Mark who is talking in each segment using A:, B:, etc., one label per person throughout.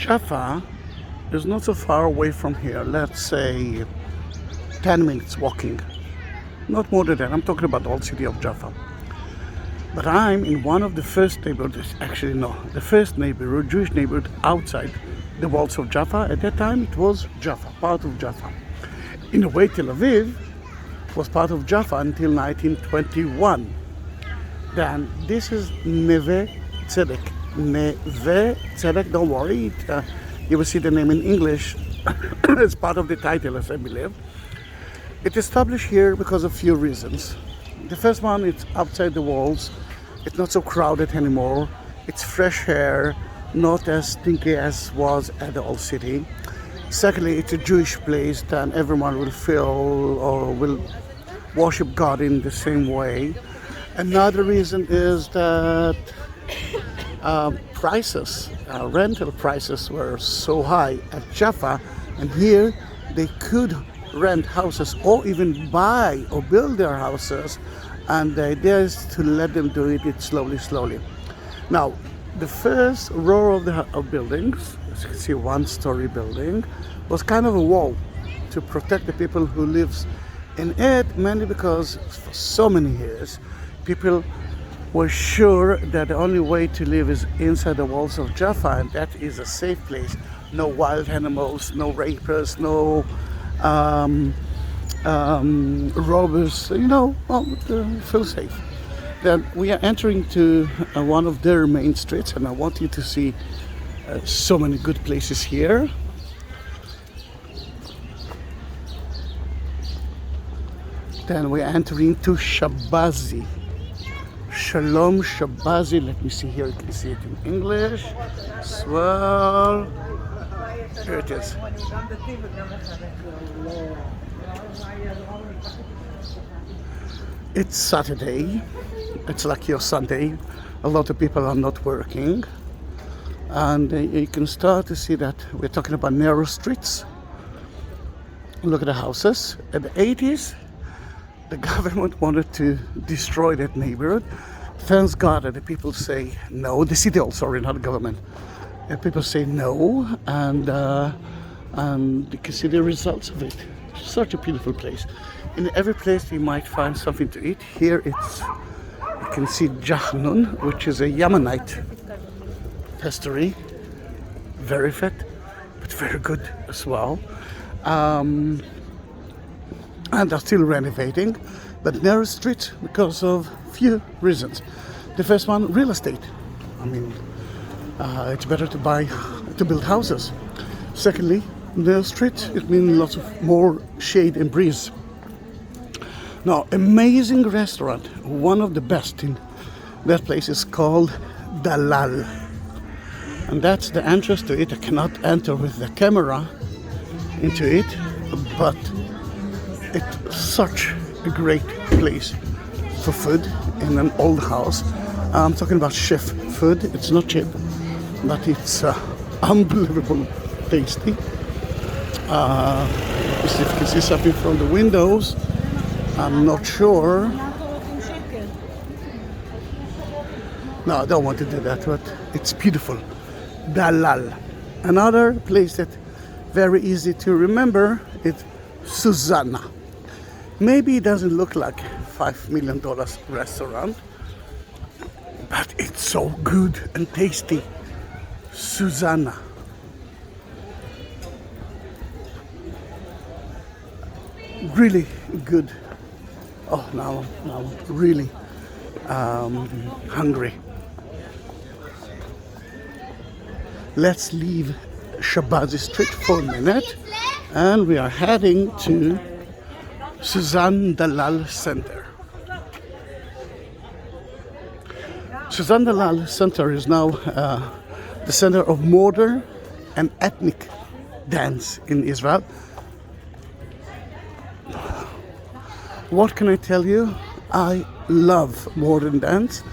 A: Jaffa is not so far away from here. Let's say 10 minutes walking. Not more than that. I'm talking about the old city of Jaffa. But I'm in one of the first neighborhoods, actually no, the first neighborhood, Jewish neighborhood outside the walls of Jaffa. At that time it was Jaffa, part of Jaffa. In a way, Tel Aviv was part of Jaffa until 1921. Then this is Neve Tzedek. Neve Tzedek, don't worry, you will see the name in English as part of the title, as I believe. It's established here because of a few reasons. The first one, it's outside the walls. It's not so crowded anymore. It's fresh air, not as stinky as was at the old city. Secondly, it's a Jewish place, then everyone will feel or will worship God in the same way. Another reason is that rental prices were so high at Jaffa, and here they could rent houses or even buy or build their houses, and the idea is to let them do it slowly. Now, the first row of buildings, as you can see, one-story building, was kind of a wall to protect the people who lives in it, mainly because for so many years people were sure that the only way to live is inside the walls of Jaffa, and that is a safe place. No wild animals, no rapers, no robbers, feel safe. Then we are entering to one of their main streets, and I want you to see so many good places here. Then we are entering to Shabazi. Shalom Shabazi. Let me see here. You can see it in English as well. Here it is. It's Saturday. It's like your Sunday. A lot of people are not working. And you can start to see that we're talking about narrow streets. Look at the houses. In the 80s, the government wanted to destroy that neighborhood. Thanks God that the people say no. The city also, sorry, not the government. And people say no, and you can see the results of it. Such a beautiful place. In every place you might find something to eat. Here you can see Jahnun, which is a Yemenite pastry. Very fat, but very good as well. And they're still renovating, but narrow street because of few reasons. The first one, real estate. I mean, it's better to build houses. Secondly, narrow street, it means lots of more shade and breeze. Now, amazing restaurant, one of the best in that place is called Dalal, and that's the entrance to it. I cannot enter with the camera into it, but it's such a great place for food in an old house. I'm talking about chef food. It's not cheap, but it's unbelievable tasty. If you can see something from the windows, I'm not sure. No, I don't want to do that, but it's beautiful. Dalal. Another place that very easy to remember is Susanna. Maybe it doesn't look like $5 million restaurant, but it's so good and tasty. Susanna. Really good. Oh, now I'm really hungry. Let's leave Shabazi Street for a minute, and we are heading to Suzanne Dalal Center. Suzanne Dalal Center is now the center of modern and ethnic dance in Israel. What can I tell you? I love modern dance.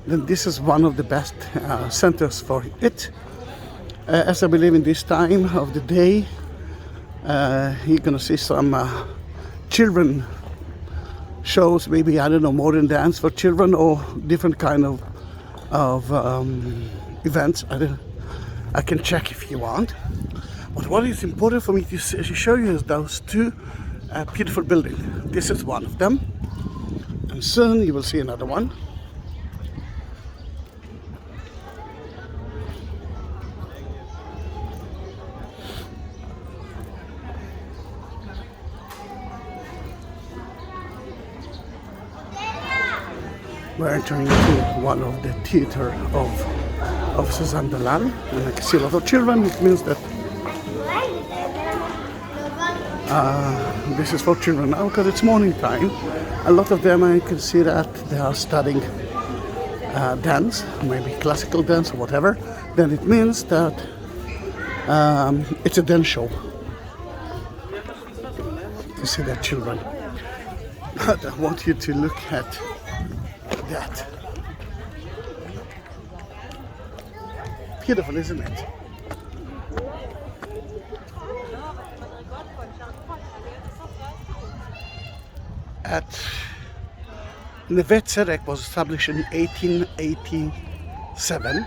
A: Then this is one of the best centers for it. As I believe in this time of the day, you're gonna see some children shows, maybe, I don't know, modern dance for children or different kind of events. I can check if you want. But what is important for me to show you is those two beautiful buildings. This is one of them, and soon you will see another one. We're entering into one of the theater of Suzanne Delan, and I can see a lot of children. It means that this is for children now because it's morning time. A lot of them, I can see that they are studying dance, maybe classical dance or whatever. Then it means that it's a dance show. You see that children. But I want you to look at that. Beautiful, isn't it? Neve Tzedek was established in 1887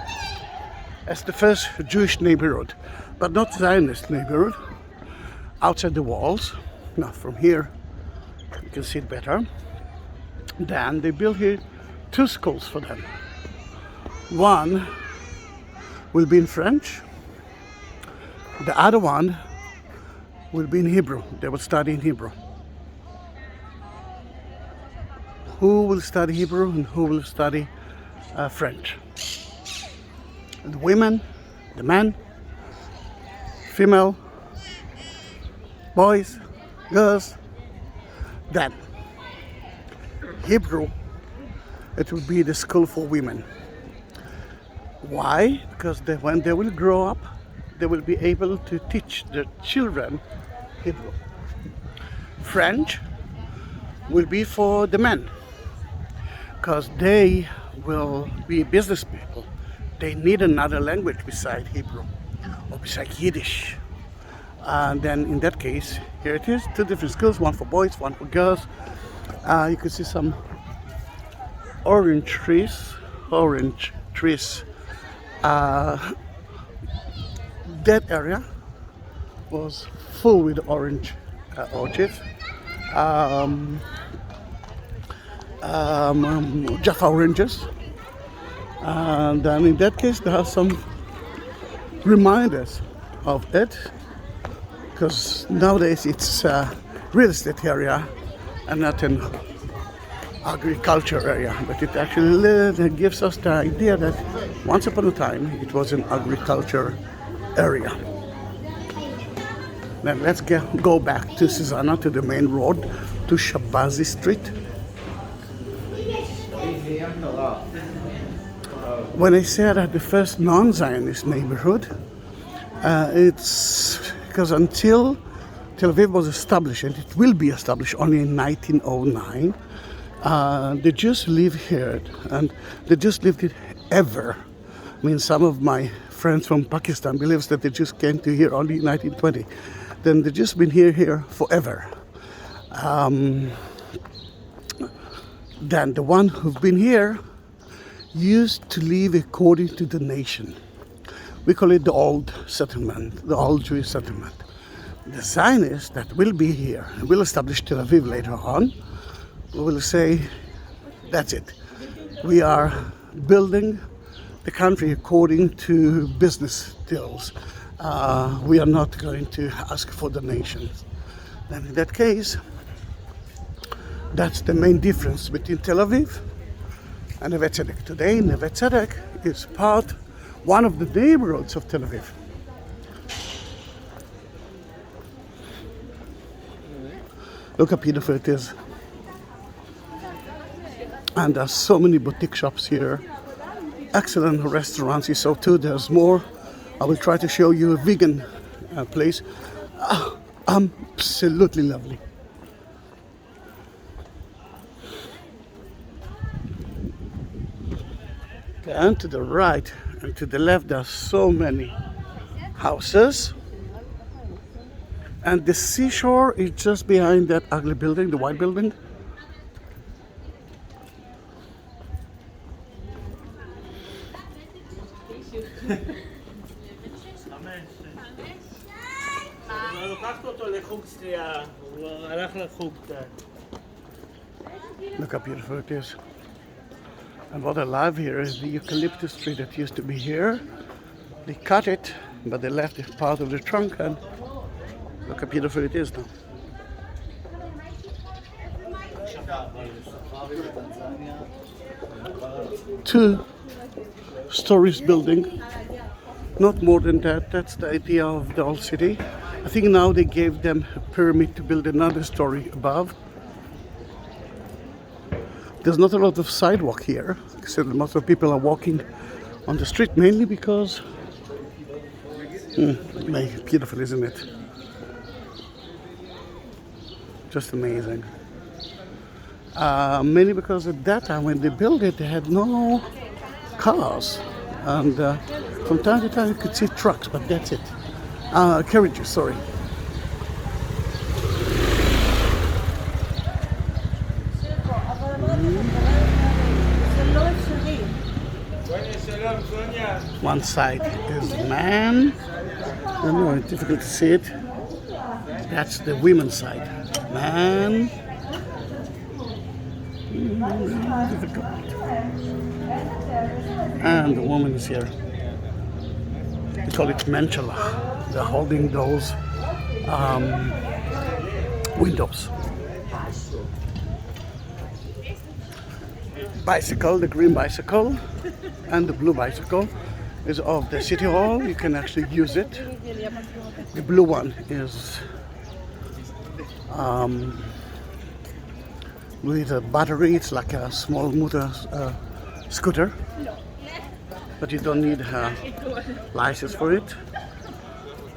A: as the first Jewish neighborhood, but not Zionist neighborhood, outside the walls. Now from here you can see it better. Then they built here two schools for them. One will be in French, the other one will be in Hebrew. They will study in Hebrew. Who will study Hebrew and who will study French? The women, the men, female, boys, girls. Then Hebrew, it will be the school for women. Why? Because when they will grow up, they will be able to teach their children Hebrew. French will be for the men, because they will be business people. They need another language beside Hebrew or beside Yiddish. And then in that case, here it is, two different schools, one for boys, one for girls. You can see some orange trees. That area was full with orange orchards. Jaffa oranges, and then in that case there are some reminders of it, because nowadays it's a real estate area and not an agriculture area, but it actually gives us the idea that once upon a time it was an agriculture area. Then let's go back to Susanna, to the main road, to Shabazi Street. When I say that the first non-Zionist neighborhood, it's because until Tel Aviv was established, and it will be established only in 1909, the Jews live here, and the Jews lived it ever. I mean, some of my friends from Pakistan believes that the Jews came to here only in 1920. Then the Jews been here forever. Then the one who've been here used to live according to the nation. We call it the old settlement, the old Jewish settlement. The Zionists that will be here and will establish Tel Aviv later on will say, that's it. We are building the country according to business deals. We are not going to ask for donations. Then in that case, that's the main difference between Tel Aviv and Neve Tzedek. Today, Neve Tzedek is one of the neighborhoods of Tel Aviv. Look how beautiful it is. And there's so many boutique shops here. Excellent restaurants. You saw too, there's more. I will try to show you a vegan place. Absolutely lovely. And to the right and to the left, there are so many houses. And the seashore is just behind that ugly building, the white building. Look how beautiful it is. And what I love here is the eucalyptus tree that used to be here. They cut it, but they left it part of the trunk, and look how beautiful it is now. Two stories building, not more than that. That's the idea of the old city. I think now they gave them a permit to build another story above. There's not a lot of sidewalk here, so most of people are walking on the street, mainly because beautiful, isn't it? Just amazing. Mainly because at that time when they built it, they had no cars, and from time to time you could see trucks, but that's it. Carriages, sorry. One side is man. I don't know, it's difficult to see it. That's the women's side. Man. Difficult. And the woman is here. We call it Menchala. They're holding those windows. Bicycle, the green bicycle and the blue bicycle is of the city hall. You can actually use it. The blue one is with a battery. It's like a small motor scooter, but you don't need a license for it.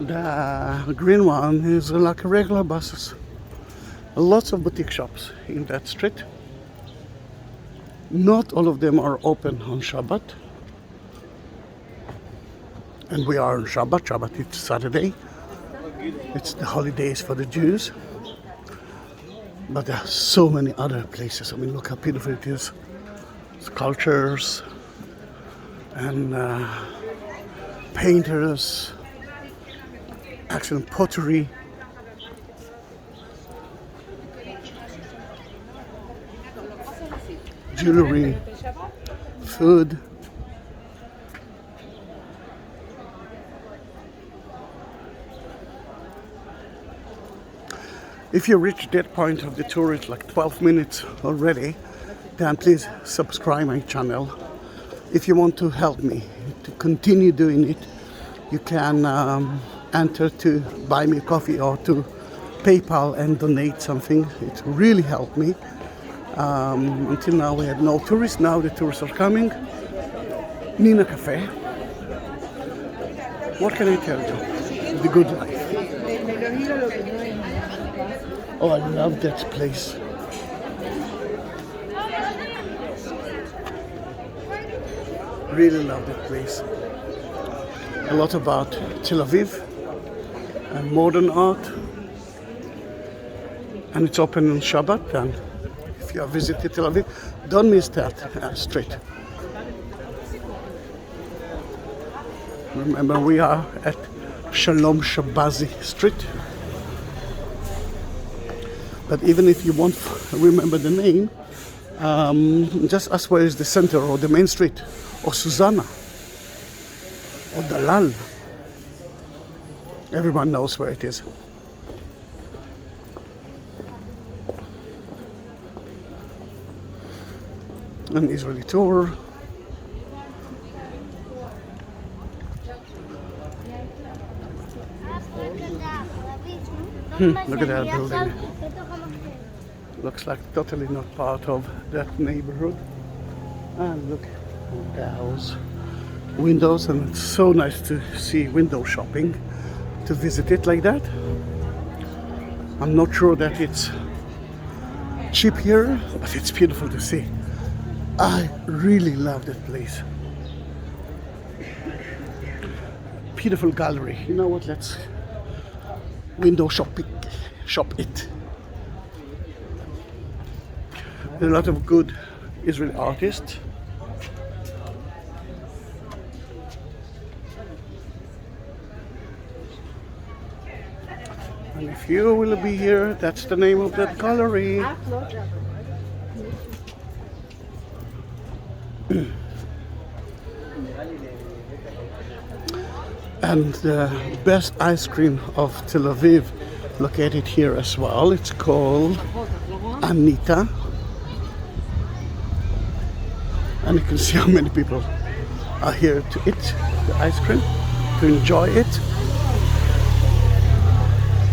A: The green one is like a regular buses. Lots of boutique shops in that street. Not all of them are open on Shabbat. And we are on Shabbat. Shabbat it's Saturday. It's the holidays for the Jews. But there are so many other places. I mean, look how beautiful it is. Sculptures and painters, excellent pottery. Jewelry, food. If you reach that point of the tour, it's like 12 minutes already, then please subscribe my channel. If you want to help me to continue doing it, you can enter to buy me a coffee or to PayPal and donate something. It really helped me. Until now we had no tourists. Now the tourists are coming. Nina Cafe. What can I tell you? The good life. Oh, I love that place. Really love that place. A lot about Tel Aviv and modern art. And it's open on Shabbat. And if you have visited Tel Aviv, don't miss that street. Remember, we are at Shalom Shabazi Street. But even if you won't remember the name, just ask where is the center or the main street, or Susanna, or Dalal. Everyone knows where it is. An Israeli tour. Look at that building. Looks like totally not part of that neighborhood. And look at the house windows, and it's so nice to see window shopping, to visit it like that. I'm not sure that it's cheap here, but it's beautiful to see. I really love that place. Beautiful gallery. You know what? Let's window shop it. There are a lot of good Israeli artists. And if you will be here, that's the name of that gallery. And the best ice cream of Tel Aviv, located here as well. It's called Anita. And you can see how many people are here to eat the ice cream, to enjoy it.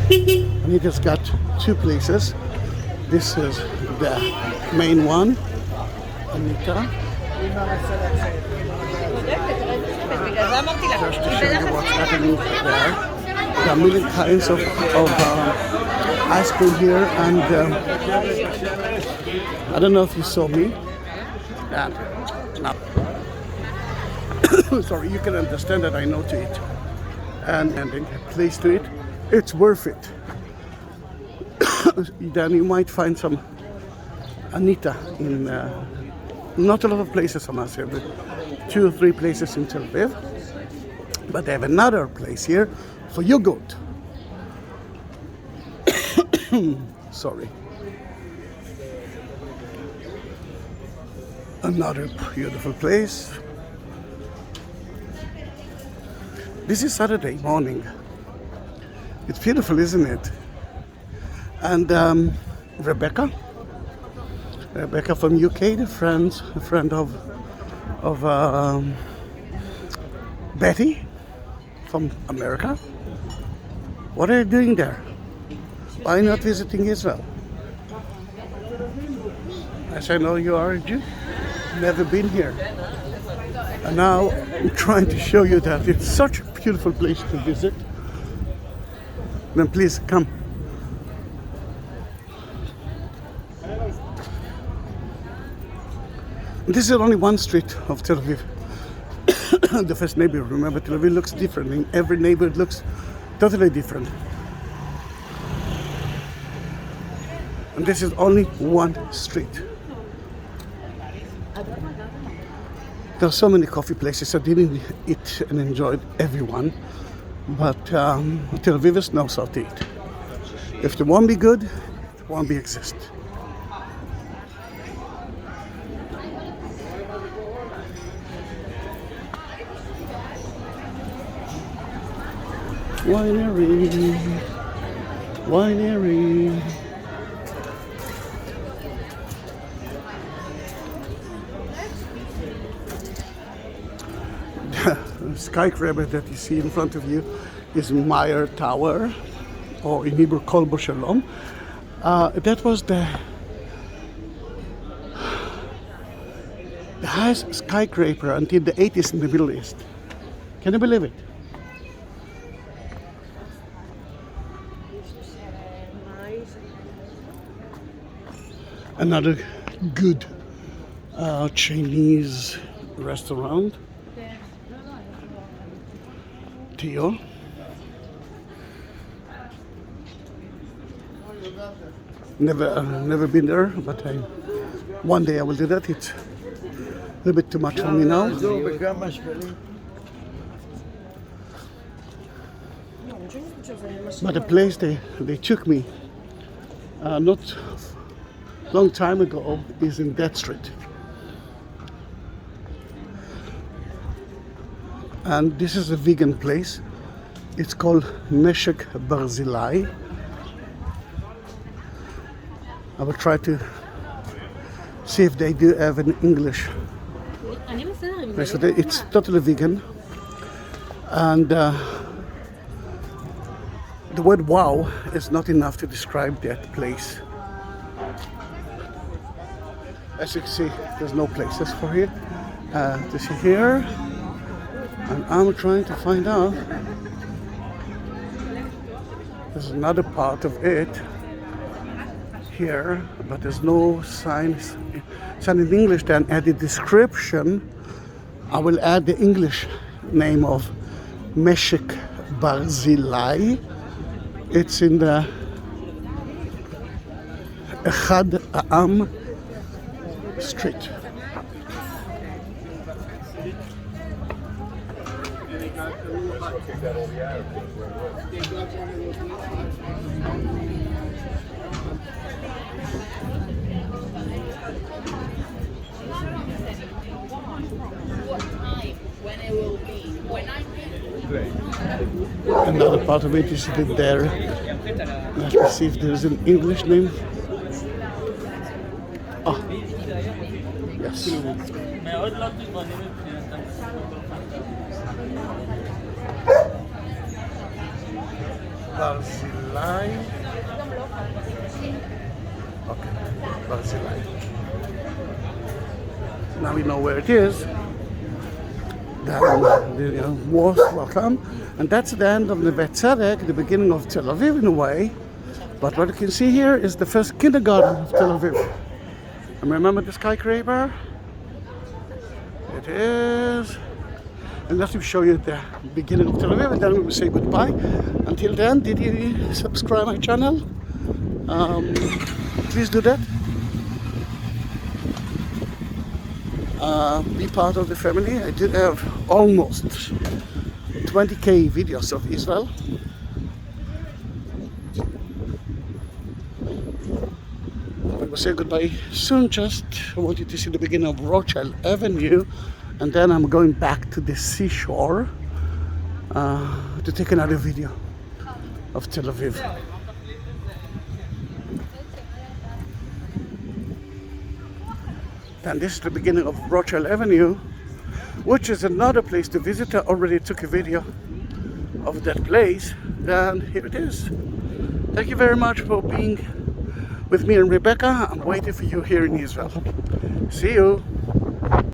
A: And it has got two places. This is the main one, Anita. Just to show you what's happening there. There are many kinds of ice cream here, and I don't know if you saw me. No. Sorry, you can understand that I know to eat. And a place to eat, it's worth it. Then you might find some Anita in not a lot of places, I must say, but 2 or 3 places in Tel Aviv. But they have another place here for yogurt. Sorry. Another beautiful place. This is Saturday morning. It's beautiful, isn't it? And Rebecca from UK, a friend of Betty from America. What are you doing there? Why not visiting Israel? As I know you are a Jew, never been here. And now I'm trying to show you that it's such a beautiful place to visit. Then please come. This is only one street of Tel Aviv. The first neighborhood. Remember, Tel Aviv looks different. In every neighborhood looks totally different. And this is only one street. There are so many coffee places. I didn't eat and enjoyed everyone, but Tel Avivers knows how to eat. If they won't be good, it won't be exist. Winery. The skyscraper that you see in front of you is Meyer Tower, or in Hebrew Kol Bo Shalom. That was the highest skyscraper until the 80s in the Middle East. Can you believe it? Another good Chinese restaurant. Tio. Never been there, but one day I will do that. It's a little bit too much for me now. But the place they took me not long time ago is in that street. And this is a vegan place. It's called Meshek Barzilai. I will try to see if they do have an English. It's totally vegan. And the word wow is not enough to describe that place. As you can see, there's no places for it. To see here. And I'm trying to find out. There's another part of it here, but there's no signs. It's in English. Then add the description. I will add the English name of Meshek Barzilai. It's in the Echad Ha'am Street. Another part of it is there. Let me see if there's an English name. Ah, yes. Barzilai. Okay, Barzilai. Now we know where it is. You're most welcome. And that's the end of Neve Tzedek, the beginning of Tel Aviv in a way. But what you can see here is the first kindergarten of Tel Aviv. And remember the skyscraper? It is. And let me show you the beginning of Tel Aviv, and then we will say goodbye. Until then, did you subscribe my channel? Please do that. Be part of the family. I did have almost 20k videos of Israel. We will say goodbye soon. Just I want you to see the beginning of Rothschild Avenue, and then I'm going back to the seashore to take another video of Tel Aviv. And this is the beginning of Rothschild Avenue, which is another place to visit. I already took a video of that place. Then here it is. Thank you very much for being with me and Rebecca. I'm waiting for you here in Israel. See you.